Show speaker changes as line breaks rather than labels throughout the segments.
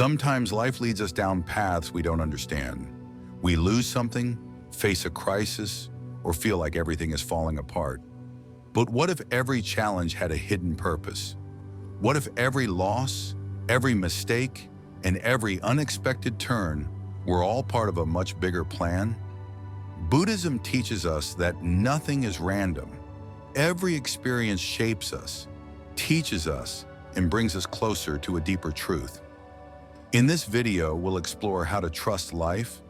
Sometimes life leads us down paths we don't understand. We lose something, face a crisis, or feel like everything is falling apart. But what if every challenge had a hidden purpose? What if every loss, every mistake, and every unexpected turn were all part of a much bigger plan? Buddhism teaches us that nothing is random. Every experience shapes us, teaches us, and brings us closer to a deeper truth. In this video, we'll explore how to trust life,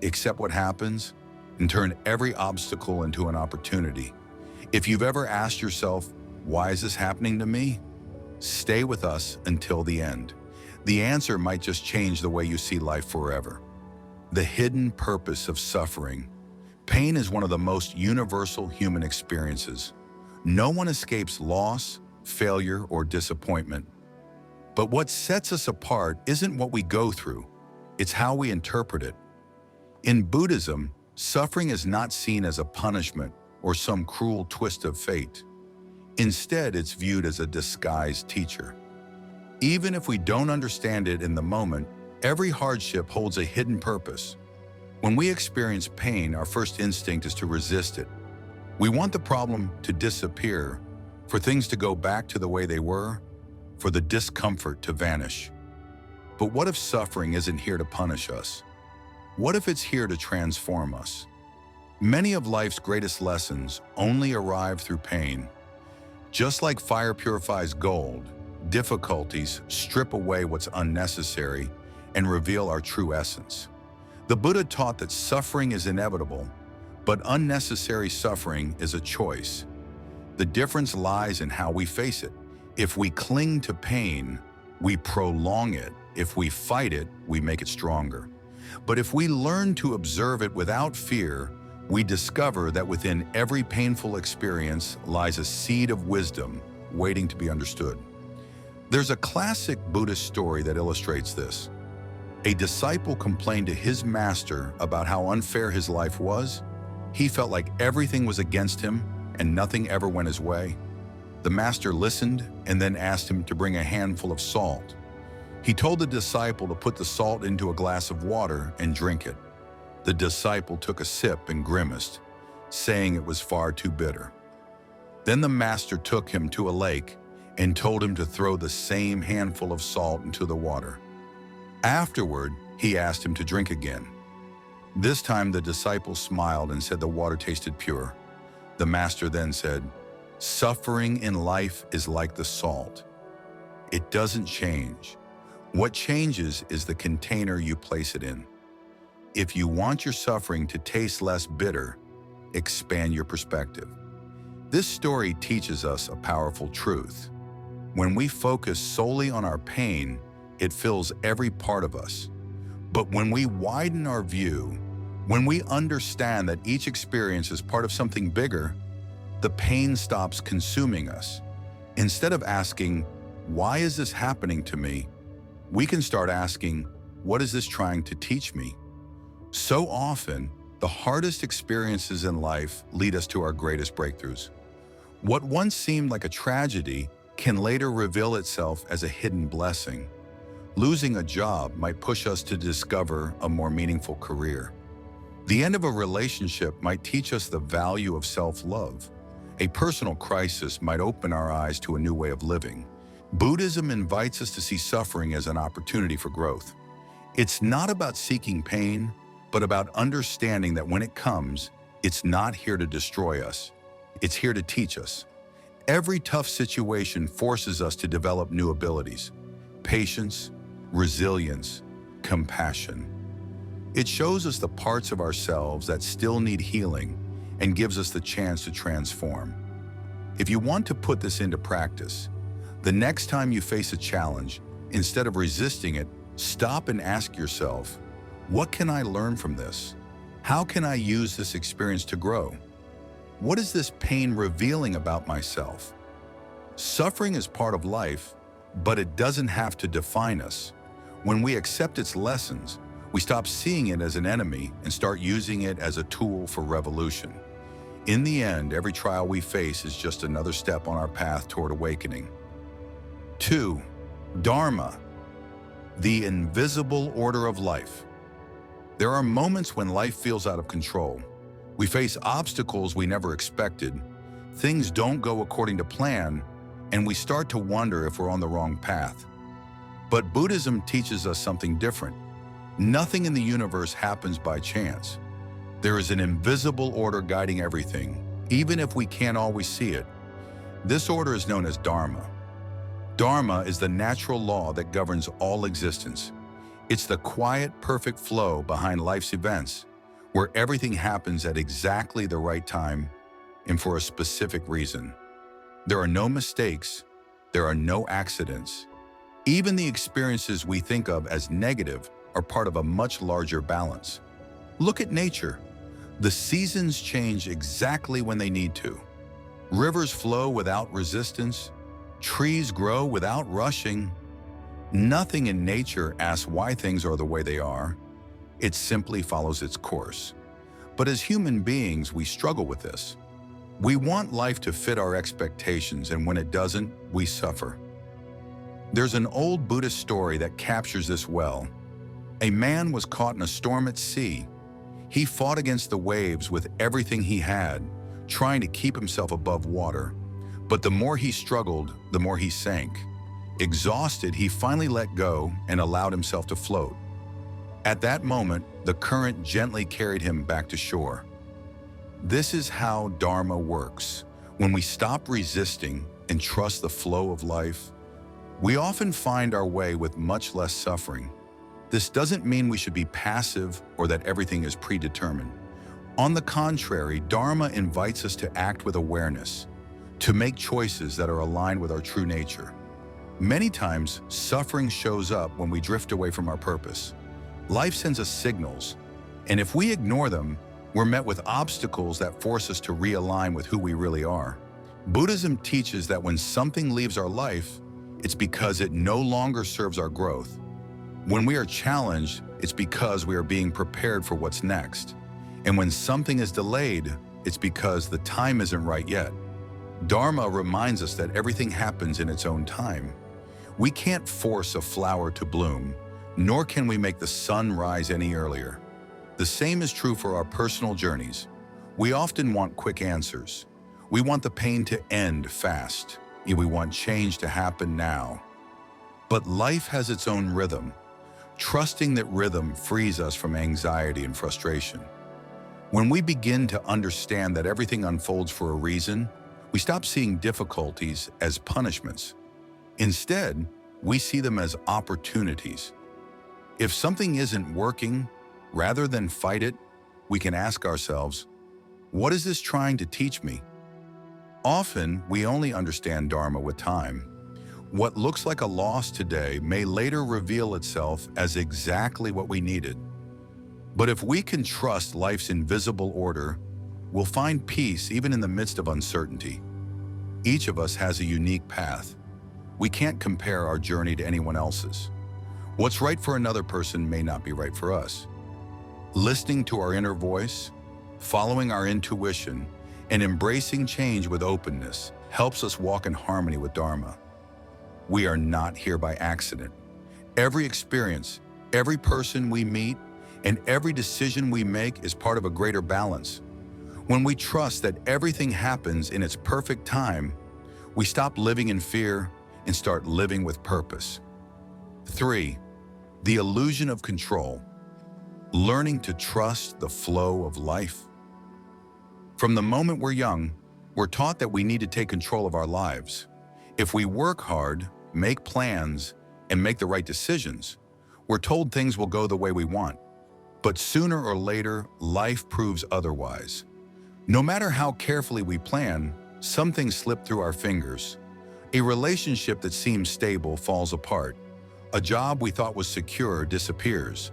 accept what happens, and turn every obstacle into an opportunity. If you've ever asked yourself, why is this happening to me? Stay with us until the end. The answer might just change the way you see life forever. The hidden purpose of suffering. Pain is one of the most universal human experiences. No one escapes loss, failure, or disappointment. But what sets us apart isn't what we go through, it's how we interpret it. In Buddhism, suffering is not seen as a punishment or some cruel twist of fate. Instead, it's viewed as a disguised teacher. Even if we don't understand it in the moment, every hardship holds a hidden purpose. When we experience pain, our first instinct is to resist it. We want the problem to disappear, for things to go back to the way they were, for the discomfort to vanish. But what if suffering isn't here to punish us? What if it's here to transform us? Many of life's greatest lessons only arrive through pain. Just like fire purifies gold, difficulties strip away what's unnecessary and reveal our true essence. The Buddha taught that suffering is inevitable, but unnecessary suffering is a choice. The difference lies in how we face it. If we cling to pain, we prolong it. If we fight it, we make it stronger. But if we learn to observe it without fear, we discover that within every painful experience lies a seed of wisdom waiting to be understood. There's a classic Buddhist story that illustrates this. A disciple complained to his master about how unfair his life was. He felt like everything was against him and nothing ever went his way. The master listened and then asked him to bring a handful of salt. He told the disciple to put the salt into a glass of water and drink it. The disciple took a sip and grimaced, saying it was far too bitter. Then the master took him to a lake and told him to throw the same handful of salt into the water. Afterward, he asked him to drink again. This time the disciple smiled and said the water tasted pure. The master then said, "Suffering in life is like the salt. It doesn't change. What changes is the container you place it in. If you want your suffering to taste less bitter, expand your perspective." This story teaches us a powerful truth. When we focus solely on our pain, it fills every part of us. But when we widen our view, when we understand that each experience is part of something bigger, the pain stops consuming us. Instead of asking, "Why is this happening to me?" we can start asking, "What is this trying to teach me?" So often, the hardest experiences in life lead us to our greatest breakthroughs. What once seemed like a tragedy can later reveal itself as a hidden blessing. Losing a job might push us to discover a more meaningful career. The end of a relationship might teach us the value of self-love. A personal crisis might open our eyes to a new way of living. Buddhism invites us to see suffering as an opportunity for growth. It's not about seeking pain, but about understanding that when it comes, it's not here to destroy us. It's here to teach us. Every tough situation forces us to develop new abilities: patience, resilience, compassion. It shows us the parts of ourselves that still need healing and gives us the chance to transform. If you want to put this into practice, the next time you face a challenge, instead of resisting it, stop and ask yourself, what can I learn from this? How can I use this experience to grow? What is this pain revealing about myself? Suffering is part of life, but it doesn't have to define us. When we accept its lessons, we stop seeing it as an enemy and start using it as a tool for revolution. In the end, every trial we face is just another step on our path toward awakening. 2. Dharma. The invisible order of life. There are moments when life feels out of control. We face obstacles we never expected. Things don't go according to plan, and we start to wonder if we're on the wrong path. But Buddhism teaches us something different. Nothing in the universe happens by chance. There is an invisible order guiding everything, even if we can't always see it. This order is known as Dharma. Dharma is the natural law that governs all existence. It's the quiet, perfect flow behind life's events, where everything happens at exactly the right time and for a specific reason. There are no mistakes. There are no accidents. Even the experiences we think of as negative are part of a much larger balance. Look at nature. The seasons change exactly when they need to. Rivers flow without resistance. Trees grow without rushing. Nothing in nature asks why things are the way they are. It simply follows its course. But as human beings, we struggle with this. We want life to fit our expectations, and when it doesn't, we suffer. There's an old Buddhist story that captures this well. A man was caught in a storm at sea. He fought against the waves with everything he had, trying to keep himself above water. But the more he struggled, the more he sank. Exhausted, he finally let go and allowed himself to float. At that moment, the current gently carried him back to shore. This is how Dharma works. When we stop resisting and trust the flow of life, we often find our way with much less suffering. This doesn't mean we should be passive or that everything is predetermined. On the contrary, Dharma invites us to act with awareness, to make choices that are aligned with our true nature. Many times, suffering shows up when we drift away from our purpose. Life sends us signals, and if we ignore them, we're met with obstacles that force us to realign with who we really are. Buddhism teaches that when something leaves our life, it's because it no longer serves our growth. When we are challenged, it's because we are being prepared for what's next. And when something is delayed, it's because the time isn't right yet. Dharma reminds us that everything happens in its own time. We can't force a flower to bloom, nor can we make the sun rise any earlier. The same is true for our personal journeys. We often want quick answers. We want the pain to end fast. We want change to happen now. But life has its own rhythm. Trusting that rhythm frees us from anxiety and frustration. When we begin to understand that everything unfolds for a reason, we stop seeing difficulties as punishments. Instead, we see them as opportunities. If something isn't working, rather than fight it, we can ask ourselves, what is this trying to teach me? Often, we only understand Dharma with time. What looks like a loss today may later reveal itself as exactly what we needed. But if we can trust life's invisible order, we'll find peace even in the midst of uncertainty. Each of us has a unique path. We can't compare our journey to anyone else's. What's right for another person may not be right for us. Listening to our inner voice, following our intuition, and embracing change with openness helps us walk in harmony with Dharma. We are not here by accident. Every experience, every person we meet, and every decision we make is part of a greater balance. When we trust that everything happens in its perfect time, we stop living in fear and start living with purpose. 3. The illusion of control. Learning to trust the flow of life. From the moment we're young, we're taught that we need to take control of our lives. If we work hard, make plans, and make the right decisions, we're told things will go the way we want. But sooner or later, life proves otherwise. No matter how carefully we plan, some things slip through our fingers. A relationship that seems stable falls apart. A job we thought was secure disappears.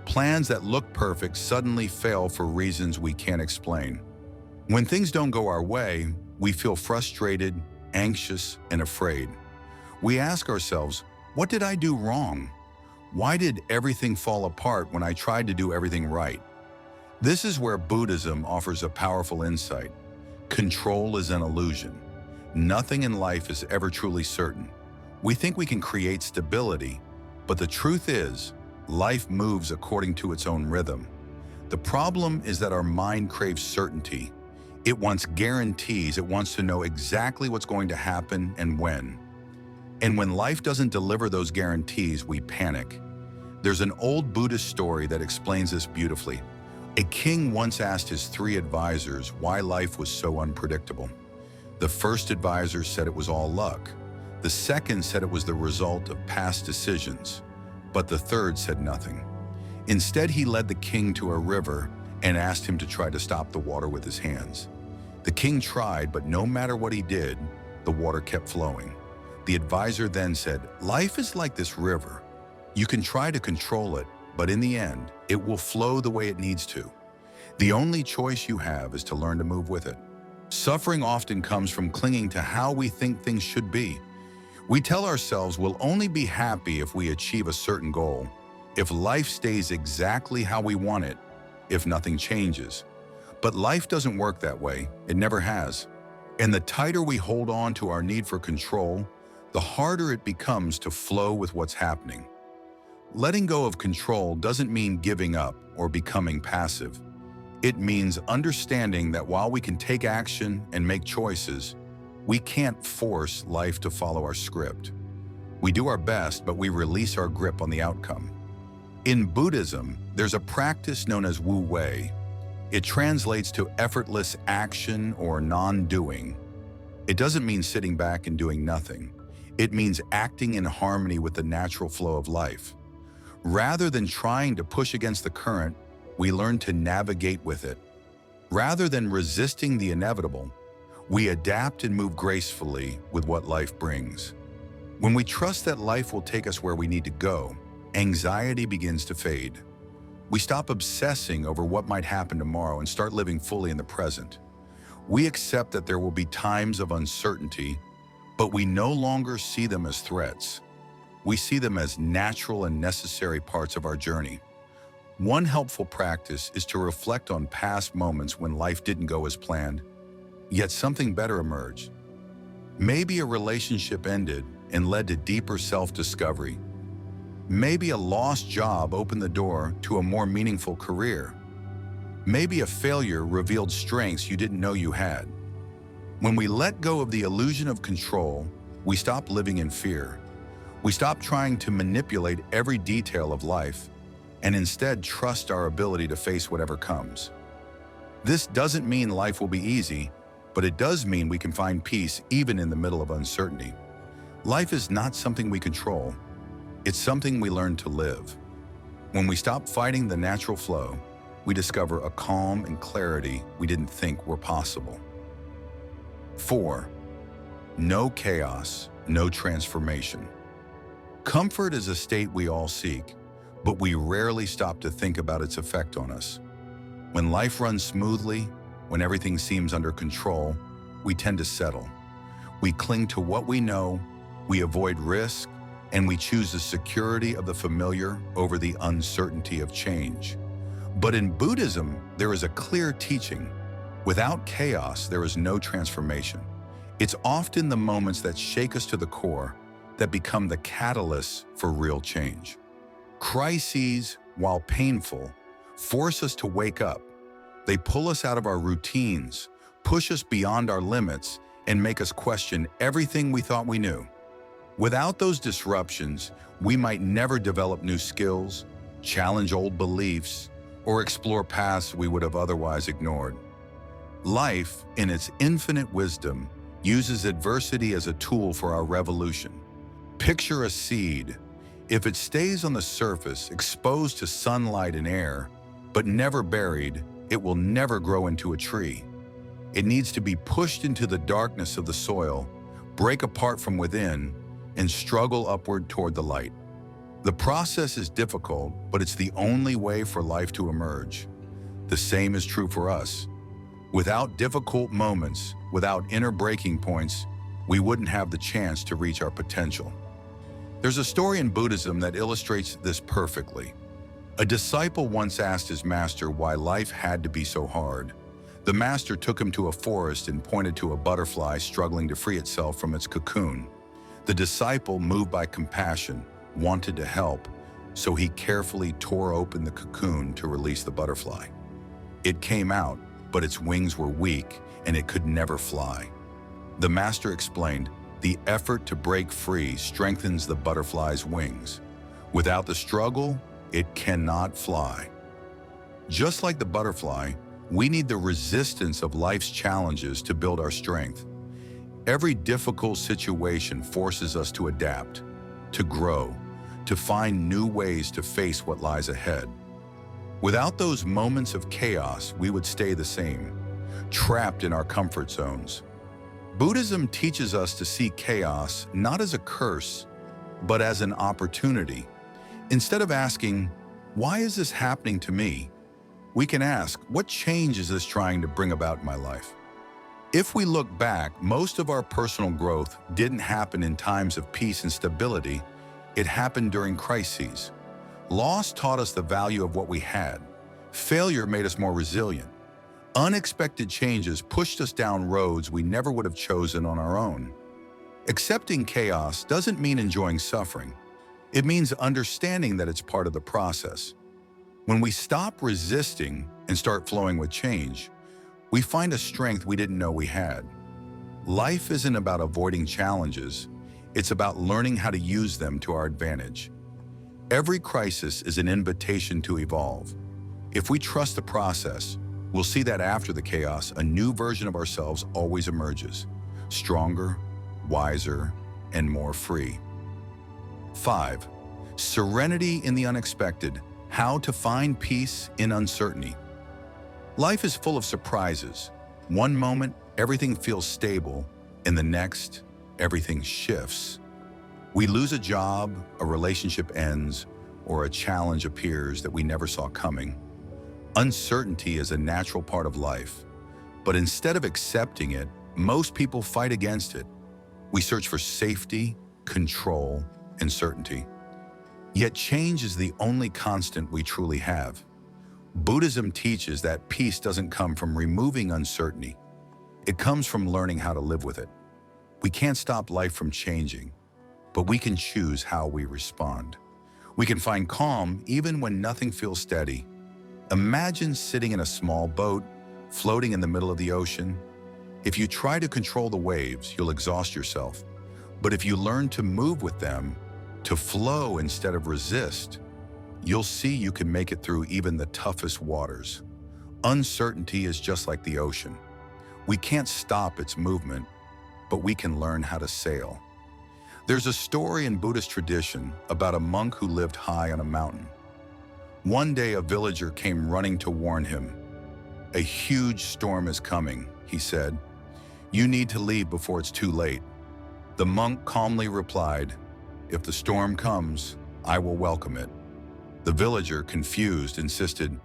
Plans that look perfect suddenly fail for reasons we can't explain. When things don't go our way, we feel frustrated, anxious, and afraid. We ask ourselves, what did I do wrong? Why did everything fall apart when I tried to do everything right? This is where Buddhism offers a powerful insight. Control is an illusion. Nothing in life is ever truly certain. We think we can create stability, But the truth is, life moves according to its own rhythm. The problem is that our mind craves certainty. It wants guarantees. It wants to know exactly what's going to happen and when. And when life doesn't deliver those guarantees, we panic. There's an old Buddhist story that explains this beautifully. A king once asked his 3 advisors why life was so unpredictable. The first advisor said it was all luck. The second said it was the result of past decisions. But the third said nothing. Instead, he led the king to a river and asked him to try to stop the water with his hands. The king tried, but no matter what he did, the water kept flowing. The advisor then said, "Life is like this river. You can try to control it, but in the end, it will flow the way it needs to. The only choice you have is to learn to move with it." Suffering often comes from clinging to how we think things should be. We tell ourselves we'll only be happy if we achieve a certain goal, if life stays exactly how we want it, if nothing changes. But life doesn't work that way. It never has. And the tighter we hold on to our need for control, the harder it becomes to flow with what's happening. Letting go of control doesn't mean giving up or becoming passive. It means understanding that while we can take action and make choices, we can't force life to follow our script. We do our best, but we release our grip on the outcome. In Buddhism, there's a practice known as Wu Wei. It translates to effortless action or non-doing. It doesn't mean sitting back and doing nothing. It means acting in harmony with the natural flow of life. Rather than trying to push against the current, we learn to navigate with it. Rather than resisting the inevitable, we adapt and move gracefully with what life brings. When we trust that life will take us where we need to go, anxiety begins to fade. We stop obsessing over what might happen tomorrow and start living fully in the present. We accept that there will be times of uncertainty, but we no longer see them as threats. We see them as natural and necessary parts of our journey. One helpful practice is to reflect on past moments when life didn't go as planned, yet something better emerged. Maybe a relationship ended and led to deeper self-discovery. Maybe a lost job opened the door to a more meaningful career. Maybe a failure revealed strengths you didn't know you had. When we let go of the illusion of control, we stop living in fear. We stop trying to manipulate every detail of life and instead trust our ability to face whatever comes. This doesn't mean life will be easy, but it does mean we can find peace even in the middle of uncertainty. Life is not something we control. It's something we learn to live. When we stop fighting the natural flow, we discover a calm and clarity we didn't think were possible. 4. No chaos, no transformation. Comfort is a state we all seek, but we rarely stop to think about its effect on us. When life runs smoothly, when everything seems under control, we tend to settle. We cling to what we know, we avoid risk, and we choose the security of the familiar over the uncertainty of change. But in Buddhism, there is a clear teaching. Without chaos, there is no transformation. It's often the moments that shake us to the core that become the catalysts for real change. Crises, while painful, force us to wake up. They pull us out of our routines, push us beyond our limits, and make us question everything we thought we knew. Without those disruptions, we might never develop new skills, challenge old beliefs, or explore paths we would have otherwise ignored. Life, in its infinite wisdom, uses adversity as a tool for our revolution. Picture a seed. If it stays on the surface, exposed to sunlight and air, but never buried, it will never grow into a tree. It needs to be pushed into the darkness of the soil, break apart from within, and struggle upward toward the light. The process is difficult, but it's the only way for life to emerge. The same is true for us. Without difficult moments, without inner breaking points, we wouldn't have the chance to reach our potential. There's a story in Buddhism that illustrates this perfectly. A disciple once asked his master why life had to be so hard. The master took him to a forest and pointed to a butterfly struggling to free itself from its cocoon. The disciple, moved by compassion, wanted to help, so he carefully tore open the cocoon to release the butterfly. It came out, but its wings were weak and it could never fly. The master explained, the effort to break free strengthens the butterfly's wings. Without the struggle, it cannot fly. Just like the butterfly, we need the resistance of life's challenges to build our strength. Every difficult situation forces us to adapt, to grow, to find new ways to face what lies ahead. Without those moments of chaos, we would stay the same, trapped in our comfort zones. Buddhism teaches us to see chaos not as a curse, but as an opportunity. Instead of asking, "Why is this happening to me?" we can ask, "What change is this trying to bring about in my life?" If we look back, most of our personal growth didn't happen in times of peace and stability. It happened during crises. Loss taught us the value of what we had. Failure made us more resilient. Unexpected changes pushed us down roads we never would have chosen on our own. Accepting chaos doesn't mean enjoying suffering. It means understanding that it's part of the process. When we stop resisting and start flowing with change, we find a strength we didn't know we had. Life isn't about avoiding challenges. It's about learning how to use them to our advantage. Every crisis is an invitation to evolve. If we trust the process, we'll see that after the chaos, a new version of ourselves always emerges, stronger, wiser, and more free. 5. Serenity in the unexpected. How to find peace in uncertainty. Life is full of surprises. One moment, everything feels stable, and the next, everything shifts. We lose a job, a relationship ends, or a challenge appears that we never saw coming. Uncertainty is a natural part of life, but instead of accepting it, most people fight against it. We search for safety, control, and certainty. Yet change is the only constant we truly have. Buddhism teaches that peace doesn't come from removing uncertainty. It comes from learning how to live with it. We can't stop life from changing, but we can choose how we respond. We can find calm even when nothing feels steady. Imagine sitting in a small boat, floating in the middle of the ocean. If you try to control the waves, you'll exhaust yourself. But if you learn to move with them, to flow instead of resist, you'll see you can make it through even the toughest waters. Uncertainty is just like the ocean. We can't stop its movement, but we can learn how to sail. There's a story in Buddhist tradition about a monk who lived high on a mountain. One day, a villager came running to warn him. "A huge storm is coming," he said. "You need to leave before it's too late." The monk calmly replied, "If the storm comes, I will welcome it." The villager, confused, insisted,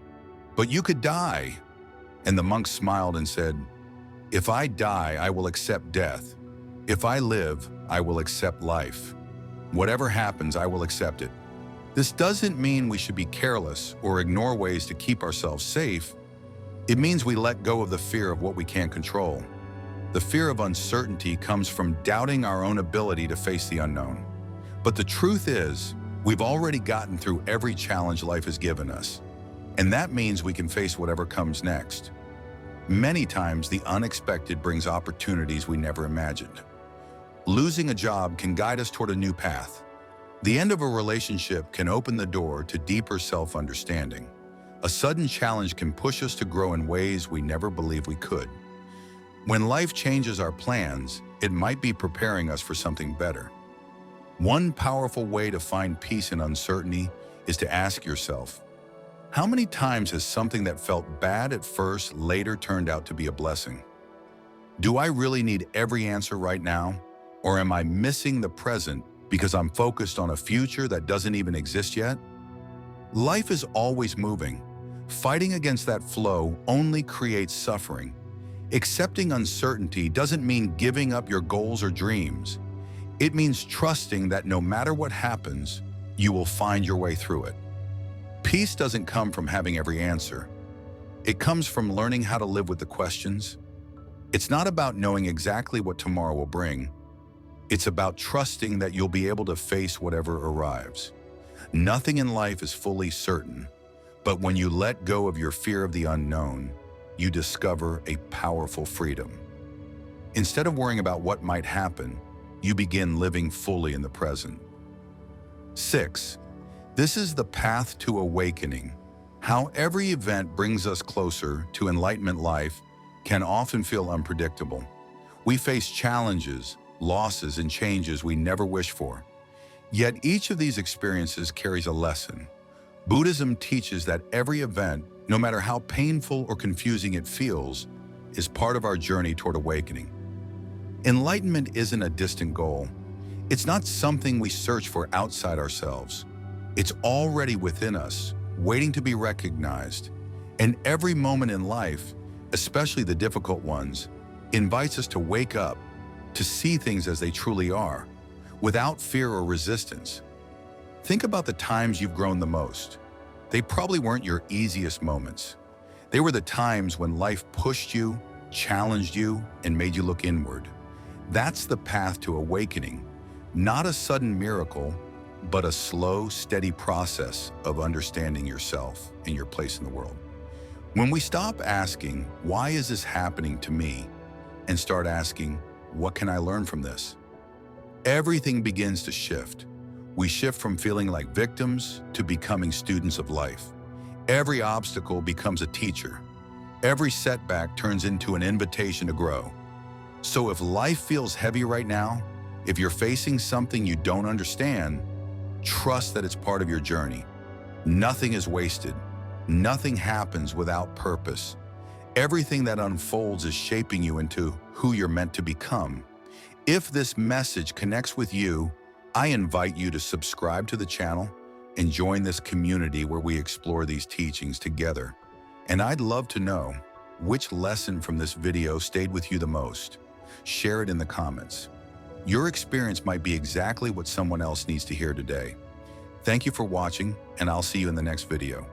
"But you could die." And the monk smiled and said, "If I die, I will accept death. If I live, I will accept life. Whatever happens, I will accept it." This doesn't mean we should be careless or ignore ways to keep ourselves safe. It means we let go of the fear of what we can't control. The fear of uncertainty comes from doubting our own ability to face the unknown. But the truth is, we've already gotten through every challenge life has given us, and that means we can face whatever comes next. Many times, the unexpected brings opportunities we never imagined. Losing a job can guide us toward a new path. The end of a relationship can open the door to deeper self-understanding. A sudden challenge can push us to grow in ways we never believed we could. When life changes our plans, it might be preparing us for something better. One powerful way to find peace in uncertainty is to ask yourself, how many times has something that felt bad at first later turned out to be a blessing? Do I really need every answer right now? Or am I missing the present because I'm focused on a future that doesn't even exist yet? Life is always moving. Fighting against that flow only creates suffering. Accepting uncertainty doesn't mean giving up your goals or dreams. It means trusting that no matter what happens, you will find your way through it. Peace doesn't come from having every answer. It comes from learning how to live with the questions. It's not about knowing exactly what tomorrow will bring. It's about trusting that you'll be able to face whatever arrives. Nothing in life is fully certain, but when you let go of your fear of the unknown, you discover a powerful freedom. Instead of worrying about what might happen, you begin living fully in the present. 6. This is the path to awakening. How every event brings us closer to enlightenment life can often feel unpredictable. We face challenges, losses, and changes we never wish for. Yet each of these experiences carries a lesson. Buddhism teaches that every event, no matter how painful or confusing it feels, is part of our journey toward awakening. Enlightenment isn't a distant goal. It's not something we search for outside ourselves. It's already within us, waiting to be recognized. And every moment in life, especially the difficult ones, invites us to wake up, to see things as they truly are, without fear or resistance. Think about the times you've grown the most. They probably weren't your easiest moments. They were the times when life pushed you, challenged you, and made you look inward. That's the path to awakening, not a sudden miracle, but a slow, steady process of understanding yourself and your place in the world. When we stop asking, why is this happening to me, and start asking, what can I learn from this? Everything begins to shift. We shift from feeling like victims to becoming students of life. Every obstacle becomes a teacher. Every setback turns into an invitation to grow. So if life feels heavy right now, if you're facing something you don't understand, trust that it's part of your journey. Nothing is wasted. Nothing happens without purpose. Everything that unfolds is shaping you into who you're meant to become. If this message connects with you, I invite you to subscribe to the channel and join this community where we explore these teachings together. And I'd love to know which lesson from this video stayed with you the most. Share it in the comments. Your experience might be exactly what someone else needs to hear today. Thank you for watching, and I'll see you in the next video.